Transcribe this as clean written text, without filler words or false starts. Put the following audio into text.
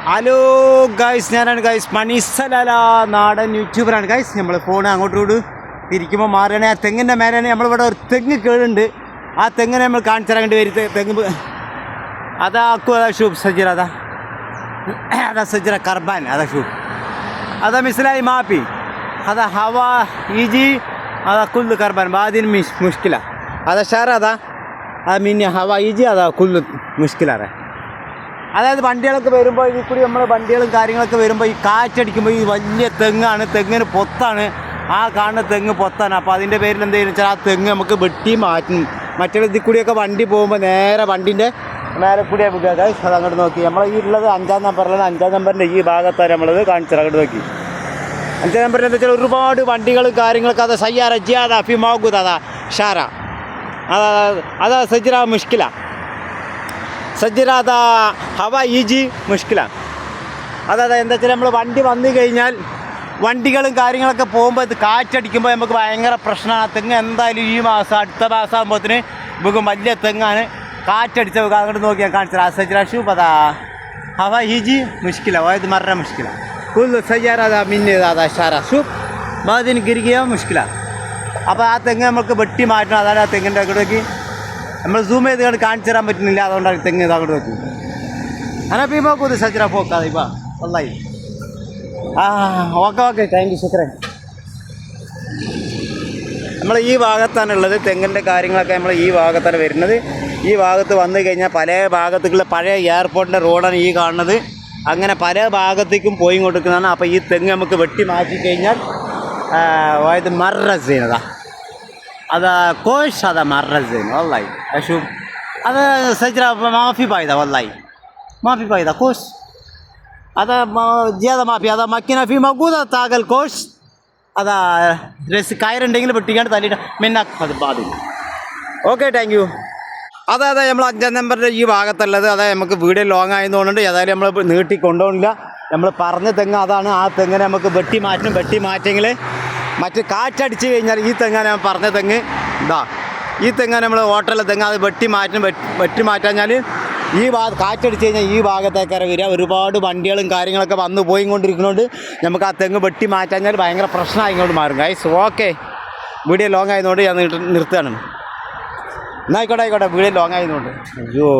Hello guys, ഞാനാണ് guys മണീസലാല നാടൻ യൂട്യൂബറാണ് guys. നമ്മൾ ഫോൺ അങ്ങോട്ടോട് തിരിക്കുമ്പോൾ മാറുകയാണെങ്കിൽ ആ തെങ്ങിൻ്റെ മേലാണ് നമ്മളിവിടെ ഒരു തെങ്ങ് കേടുണ്ട്. ആ തെങ്ങിനെ നമ്മൾ കാണിച്ചിറങ്ങേണ്ടി വരും. തെങ്ങ് അതാക്കും, അതാ ഷൂബ് സജ്ജര, അതാ സജ്ജര കർബാൻ, അതാ ഷൂബ്, അതാ മിസ്ലായി മാപ്പി, അതാ ഹവ ഈജി, അതാ കുല്ല് കർബാൻ ബാദിൻ മുഷ്കില, അതാ ഷാറ, അതാ മീൻ ഹവ ഈജി, അതാ കുല്ല് മുഷ്കിലാണ്. അതായത് വണ്ടികളൊക്കെ വരുമ്പോൾ ഇതിൽ കൂടി നമ്മൾ വണ്ടികളും കാര്യങ്ങളൊക്കെ വരുമ്പോൾ ഈ കാറ്റടിക്കുമ്പോൾ ഈ വലിയ തെങ്ങാണ്, തെങ്ങിന് പൊത്താണ്, ആ കാണുന്ന തെങ്ങ് പൊത്താണ്. അപ്പോൾ അതിൻ്റെ പേരിൽ എന്തെങ്കിലും വെച്ചാൽ ആ തെങ്ങ് നമുക്ക് വെട്ടി മാറ്റും. മറ്റുള്ള ഇതിൽ കൂടിയൊക്കെ വണ്ടി പോകുമ്പോൾ നേരെ വണ്ടിൻ്റെ മേലെ കൂടിയാണ് വിടുക. അത് അങ്ങോട്ട് നോക്കി നമ്മൾ ഈ ഉള്ളത് 5-ാം നമ്പറിലാണ്. 5-ാം നമ്പറിൻ്റെ ഈ ഭാഗത്താണ് നമ്മളത് കാണിച്ചത്. അങ്ങോട്ട് നോക്കി 5-ാം നമ്പറിൽ എന്താ വെച്ചാൽ ഒരുപാട് വണ്ടികളും കാര്യങ്ങളൊക്കെ അതാ സയ്യാറ ജിയാദ ഫി മൗഗൂദ്, അതാ ഷാറ, അതാ സജ്ജറ മുഷ്കില, സജ്ജരാത ഹവ ഈജി മുഷ്കില. അതായത് എന്താ വെച്ചാൽ നമ്മൾ വണ്ടി വന്നു കഴിഞ്ഞാൽ വണ്ടികളും കാര്യങ്ങളൊക്കെ പോകുമ്പോൾ ഇത് കാറ്റടിക്കുമ്പോൾ നമുക്ക് ഭയങ്കര പ്രശ്നമാണ്. തെങ്ങ് എന്തായാലും ഈ മാസം അടുത്ത മാസം ആകുമ്പോഴത്തേന് നമുക്ക് വലിയ തെങ്ങാണ്. കാറ്റടിച്ച അങ്ങോട്ട് നോക്കി ഞാൻ കാണിച്ചത്. സജ്ജര ഷൂബ് അതാ ഹവ ഈജി മുഷ്കില, ഇത് മറ മുഷ്കില, കുൽ സയ്യാറ മിന്നതാ ഷാറ ഷൂബ് ബാദിന് ഗിരികിയ മുഷ്കില. അപ്പോൾ ആ തെങ്ങ് നമുക്ക് വെട്ടി മാറ്റണം. അതാണ് ആ തെങ്ങിൻ്റെ അങ്ങോട്ടേക്ക് നമ്മൾ സൂം ചെയ്ത് കണ്ട് കാണിച്ചു തരാൻ പറ്റുന്നില്ല. അതുകൊണ്ടാണ് തെങ്ങ് ഇതാകൊണ്ട് നോക്കി അങ്ങനെ പീ നോക്കൂ സജ്ജര പോക്കാതെ ഇപ്പം വല്ലായി. ഓക്കെ താങ്ക് യു ശുക്രൻ. നമ്മൾ ഈ ഭാഗത്താണുള്ളത്. തെങ്ങിൻ്റെ കാര്യങ്ങളൊക്കെ നമ്മൾ ഈ ഭാഗത്താണ് വരുന്നത്. ഈ ഭാഗത്ത് വന്നു കഴിഞ്ഞാൽ പല ഭാഗത്തേക്കുള്ള പഴയ എയർപോർട്ടിൻ്റെ റോഡാണ് ഈ കാണുന്നത്. അങ്ങനെ പല ഭാഗത്തേക്കും പോയി കൊടുക്കുന്നതാണ്. അപ്പോൾ ഈ തെങ്ങ് നമുക്ക് വെട്ടി മാറ്റി കഴിഞ്ഞാൽ ഇത് മറസീനതാ, هذا كوش، هذا مرة زين والله. أشوف هذا شجرة ما في فايدة والله، ما في فايدة. كوش هذا زيادة ما في، هذا ماكينة في موجودة تاكل كوش. هذا ريس كايرن دينغل بتيجان تالي منك هذا بعدين. Okay thank you. അതായത് നമ്മൾ 5-ാം നമ്പറിൻ്റെ ഈ ഭാഗത്തുള്ളത്. അതായത് നമുക്ക് വീഡിയോ ലോങ് ആയതുകൊണ്ട് ഏതായാലും നമ്മൾ നീട്ടി കൊണ്ടുപോകില്ല. നമ്മൾ പറഞ്ഞ തെങ്ങ് അതാണ്. ആ തെങ്ങിനെ നമുക്ക് വെട്ടി മാറ്റണം. വെട്ടി മാറ്റെങ്കിൽ മറ്റ് കാറ്റടിച്ച് കഴിഞ്ഞാൽ ഈ തെങ്ങാണ് ഞാൻ പറഞ്ഞ തെങ്ങ്. ഇതാ ഈ തെങ്ങാണ് നമ്മൾ ഹോട്ടലിലെ തെങ്ങ്. അത് വെട്ടി മാറ്റാഞ്ഞാൽ ഈ കാറ്റടിച്ച് കഴിഞ്ഞാൽ ഈ ഭാഗത്തേക്കാരെ വരിക. ഒരുപാട് വണ്ടികളും കാര്യങ്ങളൊക്കെ വന്നു പോയിക്കൊണ്ടിരിക്കുന്നതുകൊണ്ട് നമുക്ക് ആ തെങ്ങ് വെട്ടി മാറ്റാഞ്ഞാൽ ഭയങ്കര പ്രശ്നമായി ഇങ്ങോട്ട് മാറും ഗൈസ്. ഓക്കെ, വീഡിയോ ലോങ് ആയതുകൊണ്ട് ഞാൻ നിർത്തുകയാണ്. എന്നായിക്കോട്ടെ വീഡിയോ ലോങ് ആയതുകൊണ്ട്. അയ്യോ.